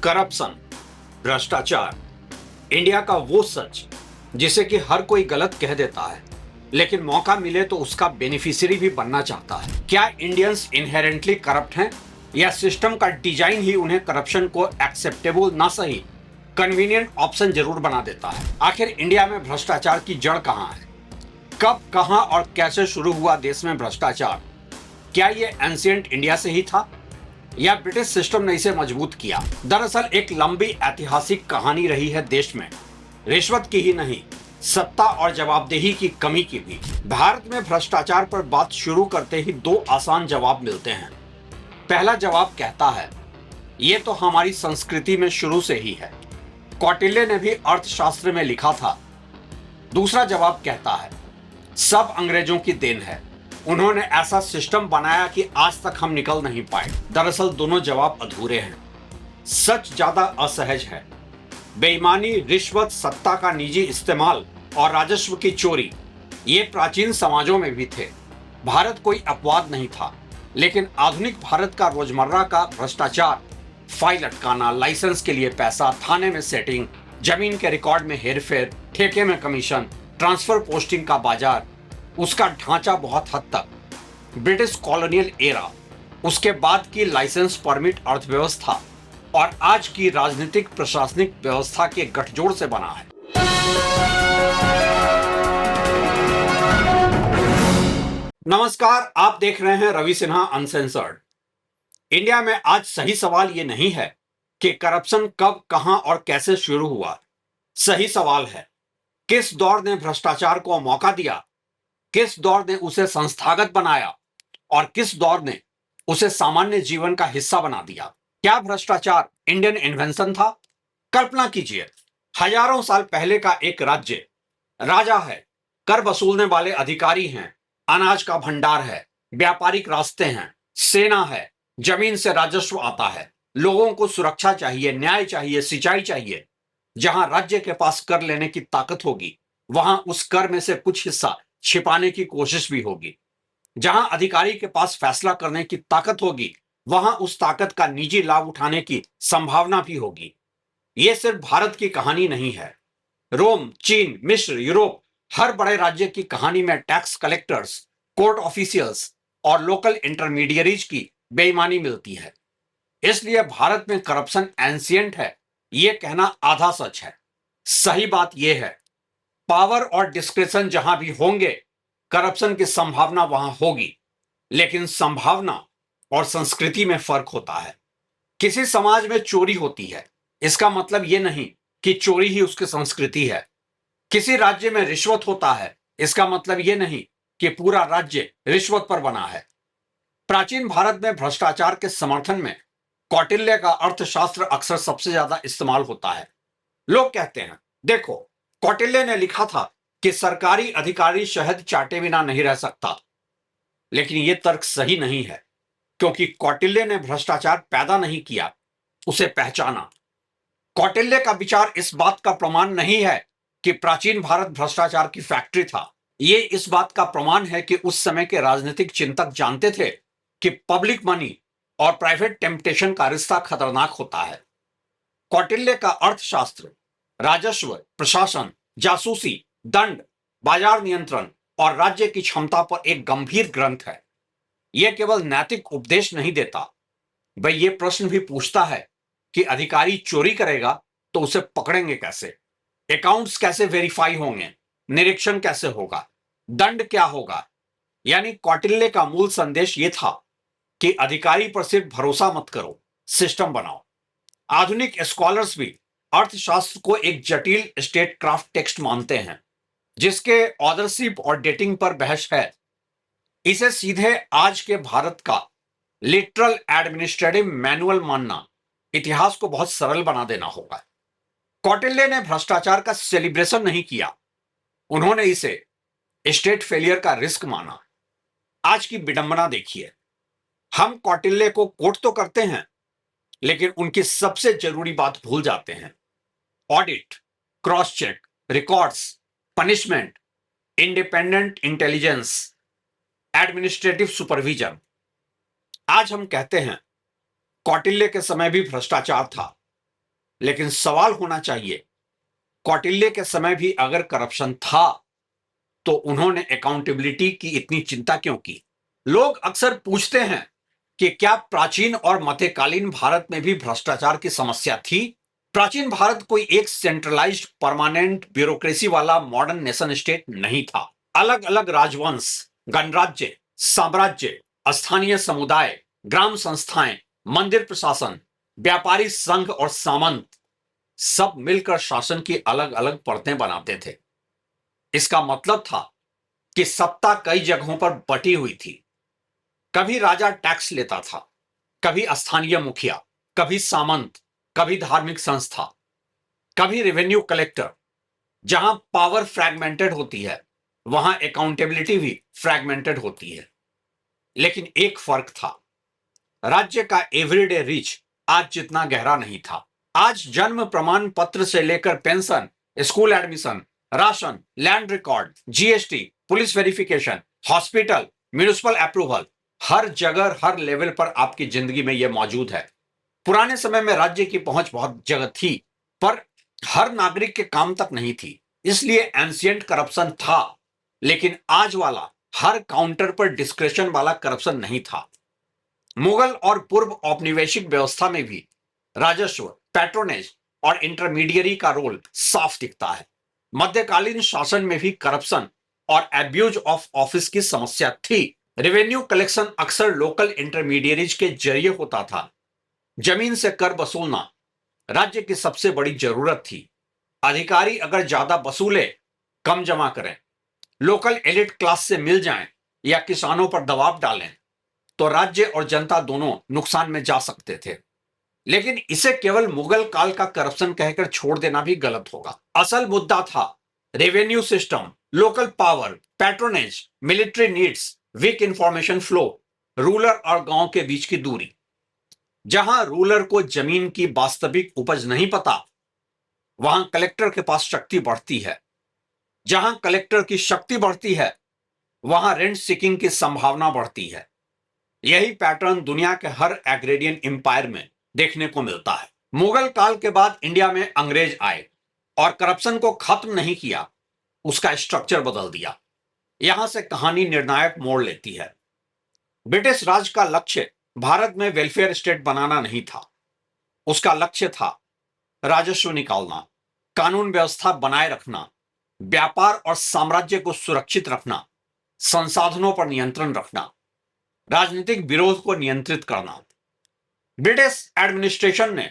Corruption, भ्रष्टाचार, India का वो सच जिसे कि हर कोई गलत कह देता है लेकिन मौका मिले तो उसका बेनिफिशियरी भी बनना चाहता है। क्या इंडियंस इनहेरेंटली करप्ट हैं या सिस्टम का डिजाइन ही उन्हें करप्शन को एक्सेप्टेबल ना सही कन्वीनियंट ऑप्शन जरूर बना देता है। आखिर इंडिया में भ्रष्टाचार की जड़ कहां है, कब, कहां और कैसे शुरू हुआ देश में भ्रष्टाचार? क्या ये एंशिएंट इंडिया से ही था या ब्रिटिश सिस्टम ने इसे मजबूत किया? दरअसल एक लंबी ऐतिहासिक कहानी रही है देश में, रिश्वत की ही नहीं, सत्ता और जवाबदेही की कमी की भी। भारत में भ्रष्टाचार पर बात शुरू करते ही दो आसान जवाब मिलते हैं। पहला जवाब कहता है ये तो हमारी संस्कृति में शुरू से ही है, कौटिल्य ने भी अर्थशास्त्र में लिखा था। दूसरा जवाब कहता है सब अंग्रेजों की देन है, उन्होंने ऐसा सिस्टम बनाया कि आज तक हम निकल नहीं पाए। दरअसल दोनों जवाब अधूरे हैं। सच ज्यादा असहज है। बेईमानी, रिश्वत, सत्ता का निजी इस्तेमाल और राजस्व की चोरी ये प्राचीन समाजों में भी थे। भारत कोई अपवाद नहीं था, लेकिन आधुनिक भारत का रोजमर्रा का भ्रष्टाचार, फाइल अटकाना, लाइसेंस के लिए पैसा, थाने में सेटिंग, जमीन के रिकॉर्ड में हेरफेर, ठेके में कमीशन, ट्रांसफर पोस्टिंग का बाजार, उसका ढांचा बहुत हद तक ब्रिटिश कॉलोनियल एरा, उसके बाद की लाइसेंस परमिट अर्थव्यवस्था और आज की राजनीतिक प्रशासनिक व्यवस्था के गठजोड़ से बना है। नमस्कार, आप देख रहे हैं रवि सिन्हा अनसेंसर्ड। इंडिया में आज सही सवाल यह नहीं है कि करप्शन कब, कहां और कैसे शुरू हुआ। सही सवाल है किस दौर ने भ्रष्टाचार को मौका दिया, किस दौर ने उसे संस्थागत बनाया और किस दौर ने उसे सामान्य जीवन का हिस्सा बना दिया। क्या भ्रष्टाचार इंडियन इन्वेंशन था? कल्पना कीजिए, हजारों साल पहले का एक राज्य, राजा है, कर वसूलने वाले अधिकारी हैं, अनाज का भंडार है, व्यापारिक रास्ते हैं, सेना है, जमीन से राजस्व आता है, लोगों को सुरक्षा चाहिए, न्याय चाहिए, सिंचाई चाहिए। जहां राज्य के पास कर लेने की ताकत होगी वहां उस कर में से कुछ हिस्सा छिपाने की कोशिश भी होगी। जहां अधिकारी के पास फैसला करने की ताकत होगी वहां उस ताकत का निजी लाभ उठाने की संभावना भी होगी। यह सिर्फ भारत की कहानी नहीं है। रोम, चीन, मिस्र, यूरोप, हर बड़े राज्य की कहानी में टैक्स कलेक्टर्स, कोर्ट ऑफिशियल्स और लोकल इंटरमीडियरीज की बेईमानी मिलती है। इसलिए भारत में करप्शन एंशिएंट है यह कहना आधा सच है। सही बात यह है पावर और डिस्क्रिप्शन जहां भी होंगे करप्शन की संभावना वहां होगी, लेकिन संभावना और संस्कृति में फर्क होता है। किसी समाज में चोरी होती है, इसका मतलब यह नहीं कि चोरी ही उसकी संस्कृति है। किसी राज्य में रिश्वत होता है, इसका मतलब यह नहीं कि पूरा राज्य रिश्वत पर बना है। प्राचीन भारत में भ्रष्टाचार के समर्थन में कौटिल्य का अर्थशास्त्र अक्सर सबसे ज्यादा इस्तेमाल होता है। लोग कहते हैं देखो, कौटिल्य ने लिखा था कि सरकारी अधिकारी शहद चाटे बिना नहीं रह सकता, लेकिन यह तर्क सही नहीं है, क्योंकि कौटिल्य ने भ्रष्टाचार पैदा नहीं किया, उसे पहचाना। कौटिल्य का विचार इस बात का प्रमाण नहीं है कि प्राचीन भारत भ्रष्टाचार की फैक्ट्री था। यह इस बात का प्रमाण है कि उस समय के राजनीतिक चिंतक जानते थे कि पब्लिक मनी और प्राइवेट टेम्पटेशन का रिश्ता खतरनाक होता है। कौटिल्य का अर्थशास्त्र राजस्व, प्रशासन, जासूसी, दंड, बाजार नियंत्रण और राज्य की क्षमता पर एक गंभीर ग्रंथ है। यह केवल नैतिक उपदेश नहीं देता, वह यह प्रश्न भी पूछता है कि अधिकारी चोरी करेगा तो उसे पकड़ेंगे कैसे, अकाउंट्स कैसे वेरीफाई होंगे, निरीक्षण कैसे होगा, दंड क्या होगा। यानी कौटिल्य का मूल संदेश यह था कि अधिकारी पर सिर्फ भरोसा मत करो, सिस्टम बनाओ। आधुनिक स्कॉलर्स भी अर्थशास्त्र को एक जटिल स्टेट क्राफ्ट टेक्स्ट मानते हैं जिसके ऑथरशिप और डेटिंग पर बहस है। इसे सीधे आज के भारत का लिटरल एडमिनिस्ट्रेटिव मैनुअल मानना इतिहास को बहुत सरल बना देना होगा। कौटिल्य ने भ्रष्टाचार का सेलिब्रेशन नहीं किया, उन्होंने इसे स्टेट फेलियर का रिस्क माना। आज की विडंबना देखिए, हम कौटिल्य को कोट तो करते हैं लेकिन उनकी सबसे जरूरी बात भूल जाते हैं। Audit, cross check, records, punishment, independent intelligence, administrative supervision. आज हम कहते हैं कौटिल्य के समय भी भ्रष्टाचार था, लेकिन सवाल होना चाहिए, कौटिल्य के समय भी अगर करप्शन था तो उन्होंने अकाउंटेबिलिटी की इतनी चिंता क्यों की? लोग अक्सर पूछते हैं कि क्या प्राचीन और मध्यकालीन भारत में भी भ्रष्टाचार की समस्या थी? प्राचीन भारत कोई एक सेंट्रलाइज्ड परमानेंट ब्यूरोक्रेसी वाला मॉडर्न नेशन स्टेट नहीं था। अलग अलग राजवंश, गणराज्य, साम्राज्य, स्थानीय समुदाय, ग्राम संस्थाएं, मंदिर प्रशासन, व्यापारी संघ और सामंत सब मिलकर शासन की अलग अलग परतें बनाते थे। इसका मतलब था कि सत्ता कई जगहों पर बटी हुई थी। कभी राजा टैक्स लेता था, कभी स्थानीय मुखिया, कभी सामंत, कभी धार्मिक संस्था, कभी रेवेन्यू कलेक्टर। जहां पावर फ्रैगमेंटेड होती है वहां अकाउंटेबिलिटी भी फ्रैगमेंटेड होती है। लेकिन एक फर्क था, राज्य का एवरीडे रीच आज जितना गहरा नहीं था। आज जन्म प्रमाण पत्र से लेकर pension, school admission, ration, land record, GST, police verification, hospital, municipal approval, हर जगह हर लेवल पर आपकी जिंदगी में यह मौजूद है। पुराने समय में राज्य की पहुंच बहुत जगह थी पर हर नागरिक के काम तक नहीं थी, इसलिए एंशिएंट करप्शन था। लेकिन आज वाला हर काउंटर पर डिस्क्रेशन वाला करप्शन नहीं था। मुगल और पूर्व औपनिवेशिक व्यवस्था में भी राजस्व, पैट्रोनेज और इंटरमीडियरी का रोल साफ दिखता है। मध्यकालीन शासन में भी करप्शन और एब्यूज ऑफ ऑफिस की समस्या थी। रेवेन्यू कलेक्शन अक्सर लोकल इंटरमीडियरीज के जरिए होता था। जमीन से कर वसूलना राज्य की सबसे बड़ी जरूरत थी। अधिकारी अगर ज्यादा वसूले, कम जमा करें, लोकल एलिट क्लास से मिल जाएं या किसानों पर दबाव डालें तो राज्य और जनता दोनों नुकसान में जा सकते थे। लेकिन इसे केवल मुगल काल का करप्शन कहकर छोड़ देना भी गलत होगा। असल मुद्दा था revenue system, local power, patronage, military needs, weak information flow, ruler और गांव के बीच की दूरी। जहां रूलर को जमीन की वास्तविक उपज नहीं पता, वहां कलेक्टर के पास शक्ति बढ़ती है। जहां कलेक्टर की शक्ति बढ़ती है, वहां रेंट सीकिंग की संभावना बढ़ती है। यही पैटर्न दुनिया के हर एग्रेरियन एम्पायर में देखने को मिलता है। मुगल काल के बाद इंडिया में अंग्रेज आए और करप्शन को खत्म नहीं किया, उसका स्ट्रक्चर बदल दिया। यहां से कहानी निर्णायक मोड़ लेती है। ब्रिटिश राज का लक्ष्य भारत में वेलफेयर स्टेट बनाना नहीं था। उसका लक्ष्य था राजस्व निकालना, कानून व्यवस्था बनाए रखना, व्यापार और साम्राज्य को सुरक्षित रखना, संसाधनों पर नियंत्रण रखना, राजनीतिक विरोध को नियंत्रित करना। ब्रिटिश एडमिनिस्ट्रेशन ने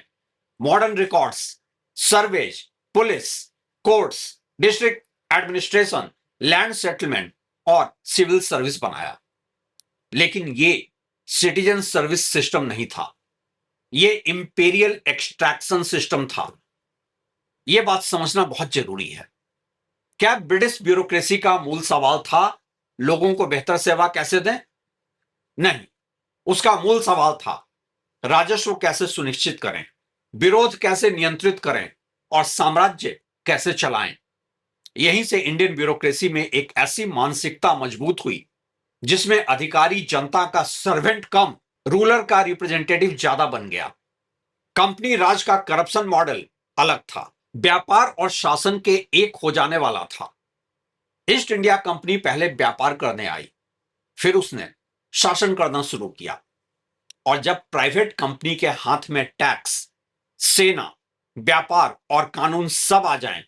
modern records, surveys, police, courts, district administration, land settlement और सिविल सर्विस बनाया। लेकिन ये सिटीजन सर्विस सिस्टम नहीं था, ये इंपीरियल एक्सट्रैक्शन सिस्टम था। यह बात समझना बहुत जरूरी है। क्या ब्रिटिश ब्यूरोक्रेसी का मूल सवाल था लोगों को बेहतर सेवा कैसे दें? नहीं, उसका मूल सवाल था राजस्व कैसे सुनिश्चित करें, विरोध कैसे नियंत्रित करें और साम्राज्य कैसे चलाएं। यहीं से इंडियन ब्यूरोक्रेसी में एक ऐसी मानसिकता मजबूत हुई जिसमें अधिकारी जनता का सर्वेंट कम, रूलर का रिप्रेजेंटेटिव ज्यादा बन गया। कंपनी राज का करप्शन मॉडल अलग था, व्यापार और शासन के एक हो जाने वाला था। ईस्ट इंडिया कंपनी पहले व्यापार करने आई, फिर उसने शासन करना शुरू किया। और जब प्राइवेट कंपनी के हाथ में टैक्स, सेना, व्यापार और कानून सब आ जाएं,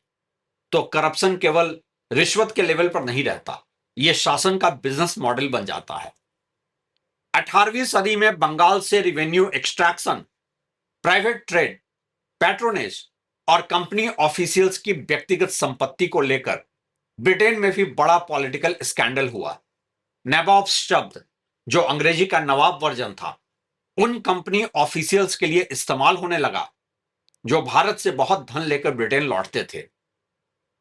तो करप्शन केवल रिश्वत के लेवल पर नहीं रहता, यह शासन का बिजनेस मॉडल बन जाता है। 18वीं सदी में बंगाल से revenue extraction, private trade, patronage और कंपनी ऑफिशियल्स की व्यक्तिगत संपत्ति को लेकर ब्रिटेन में भी बड़ा पॉलिटिकल स्कैंडल हुआ। नवाब शब्द, जो अंग्रेजी का नवाब वर्जन था, उन कंपनी ऑफिशियल्स के लिए इस्तेमाल होने लगा जो भारत से बहुत धन लेकर ब्रिटेन लौटते थे।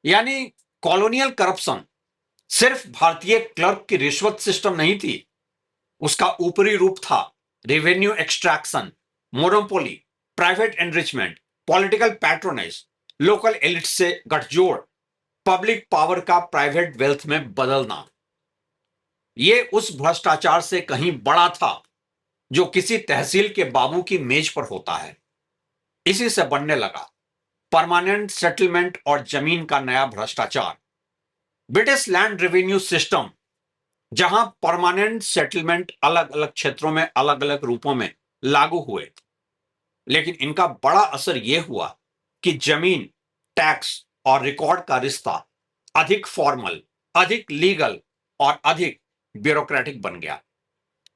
यानी कॉलोनियल करप्शन सिर्फ भारतीय क्लर्क की रिश्वत सिस्टम नहीं थी, उसका ऊपरी रूप था revenue extraction, monopoly, private enrichment, political patronage, local elite से गठजोड़, पब्लिक पावर का प्राइवेट वेल्थ में बदलना। यह उस भ्रष्टाचार से कहीं बड़ा था जो किसी तहसील के बाबू की मेज पर होता है। इसी से बनने लगा परमानेंट सेटलमेंट और जमीन का नया भ्रष्टाचार। ब्रिटिश लैंड रेवेन्यू सिस्टम, जहां परमानेंट सेटलमेंट अलग अलग क्षेत्रों में अलग अलग रूपों में लागू हुए, लेकिन इनका बड़ा असर यह हुआ कि जमीन, टैक्स और रिकॉर्ड का रिश्ता अधिक फॉर्मल, अधिक लीगल और अधिक ब्यूरोक्रेटिक बन गया।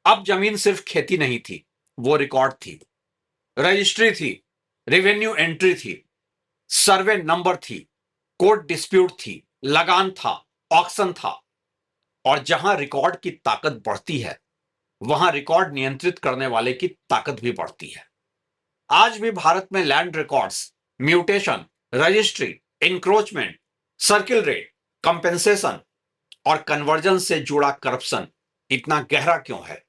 अब जमीन सिर्फ खेती नहीं थी, वो रिकॉर्ड थी, रजिस्ट्री थी, रेवेन्यू एंट्री थी, सर्वे नंबर थी, कोर्ट डिस्प्यूट थी, लगान था, ऑक्शन था। और जहां रिकॉर्ड की ताकत बढ़ती है, वहां रिकॉर्ड नियंत्रित करने वाले की ताकत भी बढ़ती है। आज भी भारत में land records, mutation, registry, encroachment, circle rate, compensation और कन्वर्जन से जुड़ा करप्शन इतना गहरा क्यों है?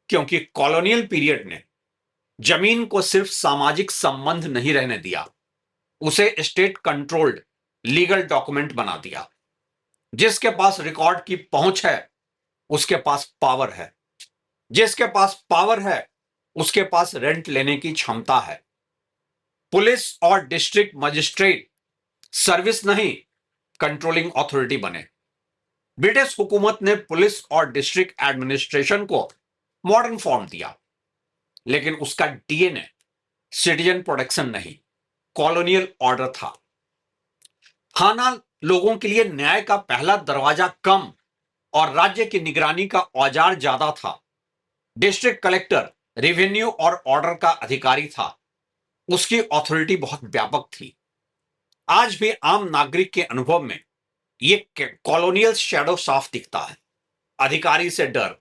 क्योंकि कॉलोनियल पीरियड ने जमीन को सिर्फ सामाजिक संबंध नहीं रहने दिया, उसे स्टेट कंट्रोल्ड लीगल डॉक्यूमेंट बना दिया। जिसके पास रिकॉर्ड की पहुंच है, उसके पास पावर है। जिसके पास पावर है, उसके पास रेंट लेने की क्षमता है। पुलिस और डिस्ट्रिक्ट मजिस्ट्रेट सर्विस नहीं, कंट्रोलिंग अथॉरिटी बने। ब्रिटिश हुकूमत ने पुलिस और डिस्ट्रिक्ट एडमिनिस्ट्रेशन को मॉडर्न फॉर्म दिया, लेकिन उसका डीएनए सिटीजन प्रोटेक्शन नहीं, कॉलोनियल ऑर्डर था। थाना लोगों के लिए न्याय का पहला दरवाजा कम और राज्य की निगरानी का औजार ज्यादा था। डिस्ट्रिक्ट कलेक्टर रेवेन्यू और ऑर्डर का अधिकारी था, उसकी अथॉरिटी बहुत व्यापक थी। आज भी आम नागरिक के अनुभव में ये कॉलोनियल शैडो साफ दिखता है। अधिकारी से डर,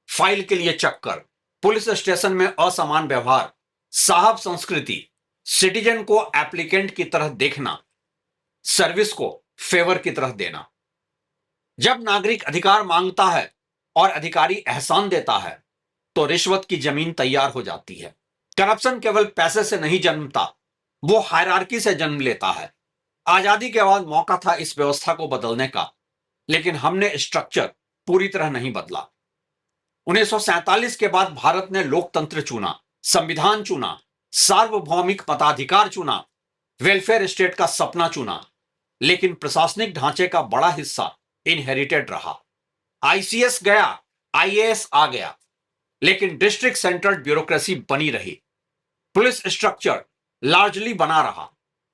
फाइल के लिए चक्कर, पुलिस स्टेशन में असमान व्यवहार, साहब संस्कृति, सिटीजन को एप्लीकेंट की तरह देखना, सर्विस को फेवर की तरह देना। जब नागरिक अधिकार मांगता है और अधिकारी एहसान देता है, तो रिश्वत की जमीन तैयार हो जाती है। करप्शन केवल पैसे से नहीं जन्मता, वो हायरार्की से जन्म लेता है। आजादी के बाद मौका था इस व्यवस्था को बदलने का, लेकिन हमने स्ट्रक्चर पूरी तरह नहीं बदला। 1947 के बाद भारत ने लोकतंत्र चुना, संविधान चुना, सार्वभौमिक मताधिकार चुना, वेलफेयर स्टेट का सपना चुना, लेकिन प्रशासनिक ढांचे का बड़ा हिस्सा इनहेरिटेड रहा। आईसीएस गया, आईएएस आ गया, लेकिन डिस्ट्रिक्ट सेंट्रल ब्यूरोक्रेसी बनी रही। पुलिस स्ट्रक्चर लार्जली बना रहा,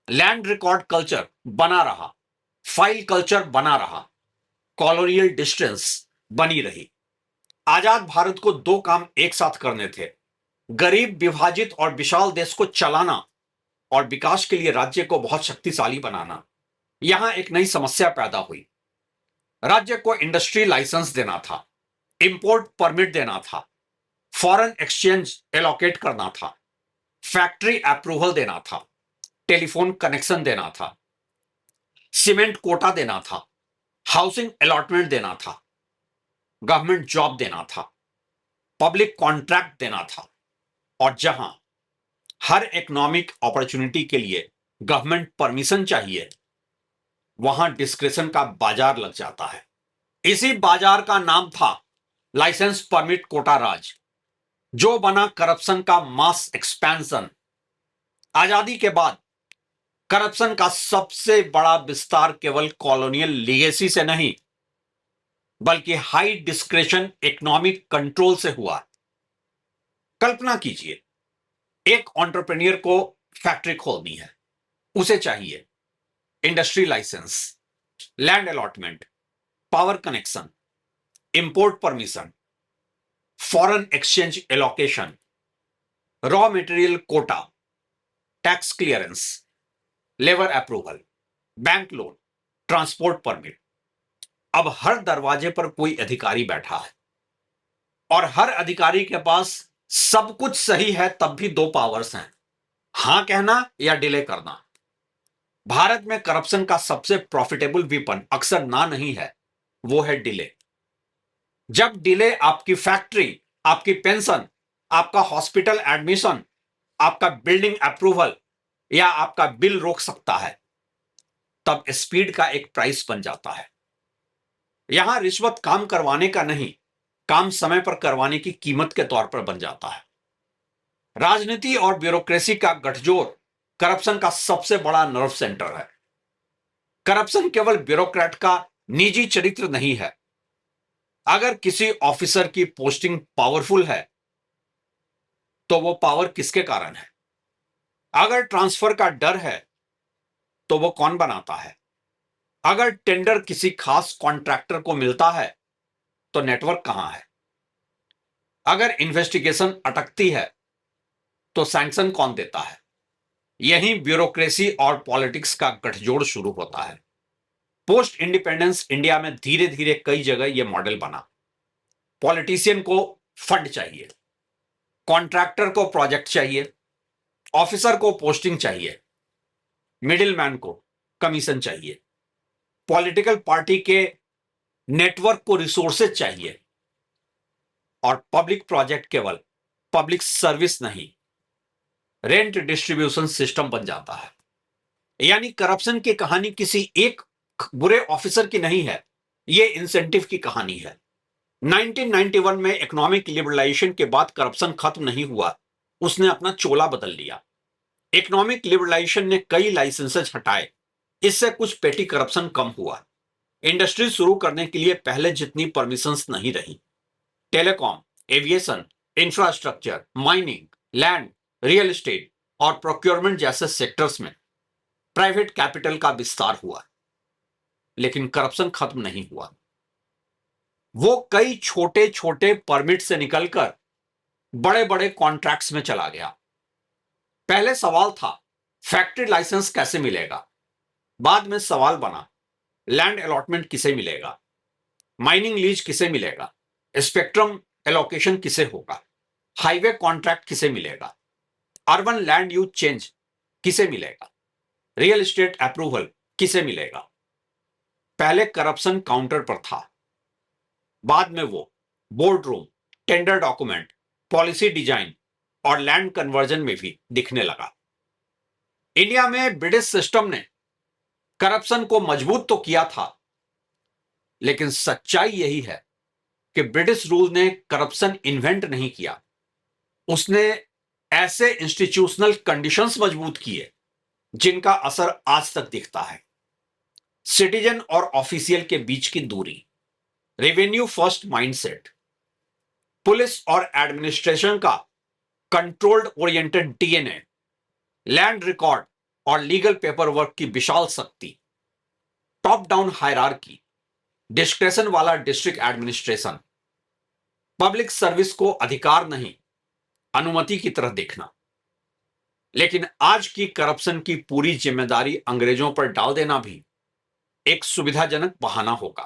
लैंड रिकॉर्ड कल्चर बना रहा, फाइल कल्चर बना रहा, कॉलोनियल डिस्टेंस बनी रही। आजाद भारत को दो काम एक साथ करने थे: गरीब, विभाजित और विशाल देश को चलाना और विकास के लिए राज्य को बहुत शक्तिशाली बनाना। यहां एक नई समस्या पैदा हुई। राज्य को इंडस्ट्री लाइसेंस देना था, इंपोर्ट परमिट देना था, फॉरेन एक्सचेंज एलोकेट करना था, फैक्ट्री अप्रूवल देना था, टेलीफोन कनेक्शन देना था, सीमेंट कोटा देना था, हाउसिंग अलॉटमेंट देना था, गवर्नमेंट जॉब देना था, पब्लिक कॉन्ट्रैक्ट देना था। और जहां हर इकोनॉमिक अपॉर्चुनिटी के लिए गवर्नमेंट परमिशन चाहिए, वहां डिस्क्रिप्शन का बाजार लग जाता है। इसी बाजार का नाम था लाइसेंस परमिट कोटा राज, जो बना करप्शन का मास एक्सपेंशन। आजादी के बाद करप्शन का सबसे बड़ा विस्तार केवल कॉलोनियल लीगेसी से नहीं, बल्कि हाई डिस्क्रिशन इकोनॉमिक कंट्रोल से हुआ। कल्पना कीजिए, एक एंटरप्रेन्योर को फैक्ट्री खोलनी है। उसे चाहिए industry licence, land allotment, power connection, import permission, foreign exchange allocation, raw material quota, tax clearance, labour approval, bank loan, transport permit. अब हर दरवाजे पर कोई अधिकारी बैठा है और हर अधिकारी के पास सब कुछ सही है, तब भी दो पावर्स हैं: हां कहना या डिले करना। भारत में करप्शन का सबसे प्रॉफिटेबल वेपन अक्सर ना नहीं है, वो है डिले। जब डिले आपकी फैक्ट्री, आपकी पेंशन, आपका हॉस्पिटल एडमिशन, आपका बिल्डिंग अप्रूवल या आपका बिल रोक सकता है, तब स्पीड का एक प्राइस बन जाता है। यहां रिश्वत काम करवाने का नहीं, काम समय पर करवाने की कीमत के तौर पर बन जाता है। राजनीति और ब्यूरोक्रेसी का गठजोड़ करप्शन का सबसे बड़ा नर्व सेंटर है। करप्शन केवल ब्यूरोक्रेट का निजी चरित्र नहीं है। अगर किसी ऑफिसर की पोस्टिंग पावरफुल है तो वो पावर किसके कारण है? अगर ट्रांसफर का डर है तो वो कौन बनाता है? अगर टेंडर किसी खास कॉन्ट्रैक्टर को मिलता है तो नेटवर्क कहां है? अगर इन्वेस्टिगेशन अटकती है तो सैंक्शन कौन देता है? यही ब्यूरोक्रेसी और पॉलिटिक्स का गठजोड़ शुरू होता है। पोस्ट इंडिपेंडेंस इंडिया में धीरे धीरे कई जगह यह मॉडल बना। पॉलिटिशियन को फंड चाहिए, कॉन्ट्रैक्टर को प्रोजेक्ट चाहिए, ऑफिसर को पोस्टिंग चाहिए, मिडिलमैन को कमीशन चाहिए, पॉलिटिकल पार्टी के नेटवर्क को रिसोर्सेज चाहिए, और पब्लिक प्रोजेक्ट केवल पब्लिक सर्विस नहीं, रेंट डिस्ट्रीब्यूशन सिस्टम बन जाता है। यानी करप्शन की कहानी किसी एक बुरे ऑफिसर की नहीं है, यह इंसेंटिव की कहानी है। 1991 में इकोनॉमिक लिबरलाइजेशन के बाद करप्शन खत्म नहीं हुआ, उसने अपना चोला बदल लिया। इकोनॉमिक लिबरलाइजेशन ने कई लाइसेंसेज हटाए, इससे कुछ पेटी करप्शन कम हुआ। इंडस्ट्री शुरू करने के लिए पहले जितनी परमिशंस नहीं रही। Telecom, aviation, infrastructure, mining, land, real estate और प्रोक्योरमेंट जैसे सेक्टर्स में प्राइवेट कैपिटल का विस्तार हुआ, लेकिन करप्शन खत्म नहीं हुआ। वो कई छोटे छोटे परमिट से निकलकर बड़े बड़े कॉन्ट्रैक्ट्स में चला गया। पहले सवाल था फैक्ट्री लाइसेंस कैसे मिलेगा, बाद में सवाल बना लैंड अलॉटमेंट किसे मिलेगा, माइनिंग लीज किसे मिलेगा, स्पेक्ट्रम एलोकेशन किसे होगा, हाईवे कॉन्ट्रैक्ट किसे मिलेगा, अर्बन लैंड यूज चेंज किसे मिलेगा, रियल एस्टेट अप्रूवल किसे मिलेगा। पहले करप्शन काउंटर पर था, बाद में वो board room, tender document, policy design और लैंड कन्वर्जन में भी दिखने लगा। इंडिया में ब्रिटिश सिस्टम ने करप्शन को मजबूत तो किया था, लेकिन सच्चाई यही है कि ब्रिटिश रूल ने करप्शन इन्वेंट नहीं किया, उसने ऐसे इंस्टीट्यूशनल कंडीशंस मजबूत किए जिनका असर आज तक दिखता है। सिटीजन और ऑफिशियल के बीच की दूरी, रेवेन्यू फर्स्ट माइंडसेट, पुलिस और एडमिनिस्ट्रेशन का controlled oriented DNA, land record और लीगल पेपर वर्क की विशाल शक्ति, टॉप डाउन हायरार्की, डिस्क्रेशन वाला डिस्ट्रिक्ट एडमिनिस्ट्रेशन, पब्लिक सर्विस को अधिकार नहीं अनुमति की तरह देखना। लेकिन आज की करप्शन की पूरी जिम्मेदारी अंग्रेजों पर डाल देना भी एक सुविधाजनक बहाना होगा,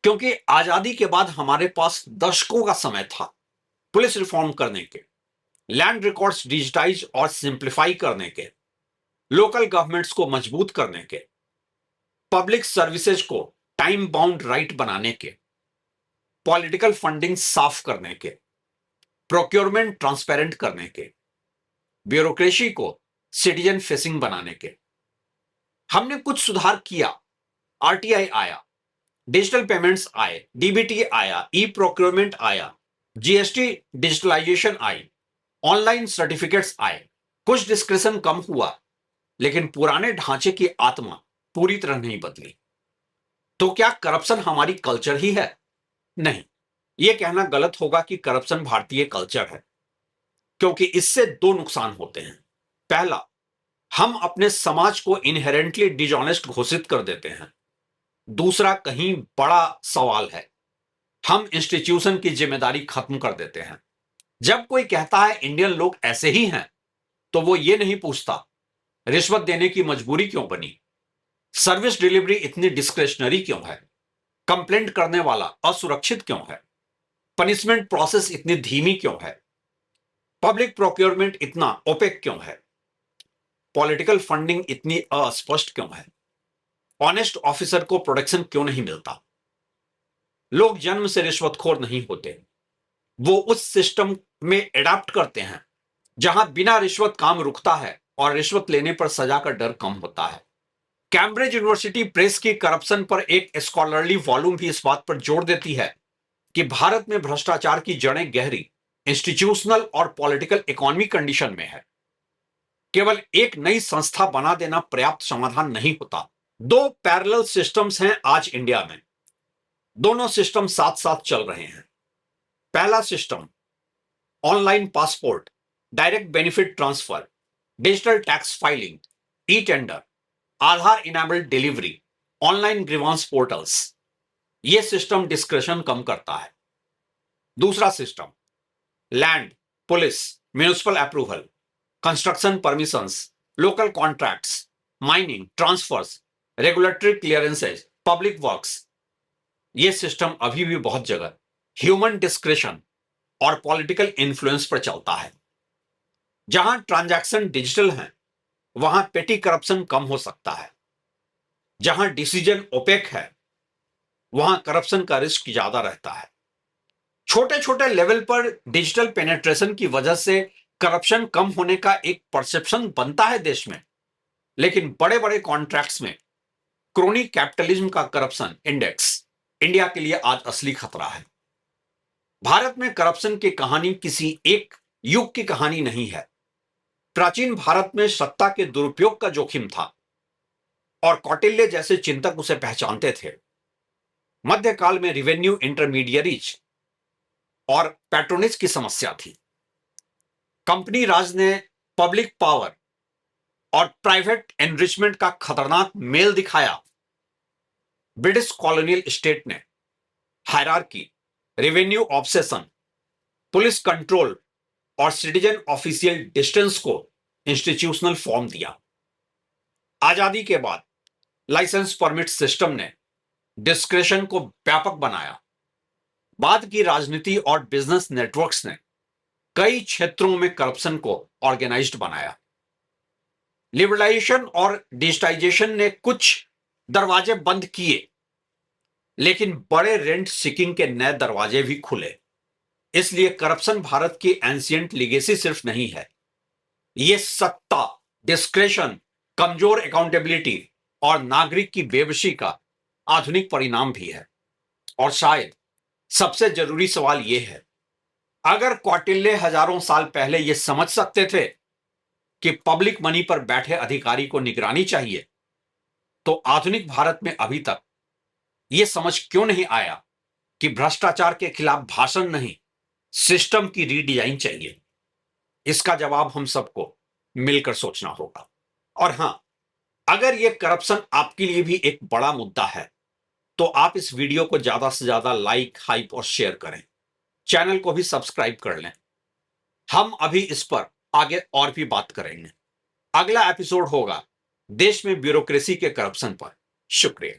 क्योंकि आजादी के बाद हमारे पास दशकों का समय था पुलिस रिफॉर्म करने के, लैंड रिकॉर्ड्स डिजिटाइज और सिंप्लीफाई करने के, लोकल गवर्नमेंट्स को मजबूत करने के, पब्लिक सर्विसेज को टाइम बाउंड राइट बनाने के, पॉलिटिकल फंडिंग साफ करने के, प्रोक्योरमेंट ट्रांसपेरेंट करने के, ब्यूरोक्रेसी को सिटीजन फेसिंग बनाने के। हमने कुछ सुधार किया, आरटीआई आया, डिजिटल पेमेंट्स आए, डीबीटी आया, ई प्रोक्योरमेंट आया, जीएसटी डिजिटलाइजेशन आई, ऑनलाइन सर्टिफिकेट्स आए, कुछ डिस्क्रिप्शन कम हुआ, लेकिन पुराने ढांचे की आत्मा पूरी तरह नहीं बदली। तो क्या करप्शन हमारी कल्चर ही है? नहीं, यह कहना गलत होगा कि करप्शन भारतीय कल्चर है, क्योंकि इससे दो नुकसान होते हैं। पहला, हम अपने समाज को इनहेरेंटली डिसऑनेस्ट घोषित कर देते हैं। दूसरा कहीं बड़ा सवाल है, हम इंस्टीट्यूशन की जिम्मेदारी खत्म कर देते हैं। जब कोई कहता है इंडियन लोग ऐसे ही हैं, तो वो ये नहीं पूछता रिश्वत देने की मजबूरी क्यों बनी, सर्विस डिलीवरी इतनी डिस्क्रेशनरी क्यों है, कंप्लेंट करने वाला असुरक्षित क्यों है, पनिशमेंट प्रोसेस इतनी धीमी क्यों है, पब्लिक प्रोक्योरमेंट इतना ओपेक क्यों है, पॉलिटिकल फंडिंग इतनी अस्पष्ट क्यों है, ऑनेस्ट ऑफिसर को प्रोटेक्शन क्यों नहीं मिलता। लोग जन्म से रिश्वतखोर नहीं होते, वो उस सिस्टम में एडाप्ट करते हैं जहां बिना रिश्वत काम रुकता है और रिश्वत लेने पर सजा का डर कम होता है। कैम्ब्रिज यूनिवर्सिटी प्रेस की करप्शन पर एक स्कॉलरली वॉल्यूम भी इस बात पर जोर देती है कि भारत में भ्रष्टाचार की जड़ें गहरी इंस्टीट्यूशनल और पॉलिटिकल इकोनॉमी कंडीशन में है। केवल एक नई संस्था बना देना पर्याप्त समाधान नहीं होता। दो पैरेलल सिस्टम्स हैं आज इंडिया में, दोनों सिस्टम साथ साथ चल रहे हैं। पहला system online passport, direct benefit transfer, digital tax filing, e tender, Aadhaar enabled delivery, online grievance portals. यह सिस्टम डिस्क्रिशन कम करता है। दूसरा system land, police, municipal approval, construction permissions, local contracts, mining, transfers, regulatory clearances, public works. यह system अभी भी बहुत जगह ह्यूमन डिस्क्रिशन और पॉलिटिकल इन्फ्लुएंस पर चलता है। जहां ट्रांजैक्शन डिजिटल हैं, वहां पेटी करप्शन कम हो सकता है। जहां डिसीजन ओपेक है, वहां करप्शन का रिस्क ज्यादा रहता है। छोटे छोटे लेवल पर डिजिटल पेनेट्रेशन की वजह से करप्शन कम होने का एक परसेप्शन बनता है देश में, लेकिन बड़े बड़े कॉन्ट्रैक्ट्स में क्रोनी कैपिटलिज्म का करप्शन इंडेक्स इंडिया के लिए आज असली खतरा है। भारत में करप्शन की कहानी किसी एक युग की कहानी नहीं है। प्राचीन भारत में सत्ता के दुरुपयोग का जोखिम था और कौटिल्य जैसे चिंतक उसे पहचानते थे। मध्यकाल में रिवेन्यू इंटरमीडियरीज और पैट्रोनेज की समस्या थी। कंपनी राज ने पब्लिक पावर और प्राइवेट एनरिचमेंट का खतरनाक मेल दिखाया। ब्रिटिश कॉलोनियल स्टेट ने hierarchy, revenue obsession, police control और सिटीजन ऑफिशियल डिस्टेंस को इंस्टीट्यूशनल फॉर्म दिया। आजादी के बाद लाइसेंस परमिट सिस्टम ने डिस्क्रेशन को व्यापक बनाया। बाद की राजनीति और बिजनेस नेटवर्क्स ने कई क्षेत्रों में करप्शन को ऑर्गेनाइज्ड बनाया। लिबरलाइजेशन और डिजिटाइजेशन ने कुछ दरवाजे बंद किए, लेकिन बड़े रेंट सीकिंग के नए दरवाजे भी खुले। इसलिए करप्शन भारत की एंशिएंट लीगेसी सिर्फ नहीं है, यह सत्ता, डिस्क्रेशन, कमजोर अकाउंटेबिलिटी और नागरिक की बेबसी का आधुनिक परिणाम भी है। और शायद सबसे जरूरी सवाल यह है, अगर कौटिल्य हजारों साल पहले यह समझ सकते थे कि पब्लिक मनी पर बैठे अधिकारी को निगरानी चाहिए, तो आधुनिक भारत में अभी तक यह समझ क्यों नहीं आया कि भ्रष्टाचार के खिलाफ भाषण नहीं, सिस्टम की रीडिजाइन चाहिए? इसका जवाब हम सबको मिलकर सोचना होगा। और हां, अगर यह करप्शन आपके लिए भी एक बड़ा मुद्दा है, तो आप इस वीडियो को ज्यादा से ज्यादा लाइक, हाइप और शेयर करें। चैनल को भी सब्सक्राइब कर लें। हम अभी इस पर आगे और भी बात करेंगे। अगला एपिसोड होगा देश में ब्यूरोक्रेसी के करप्शन पर। शुक्रिया।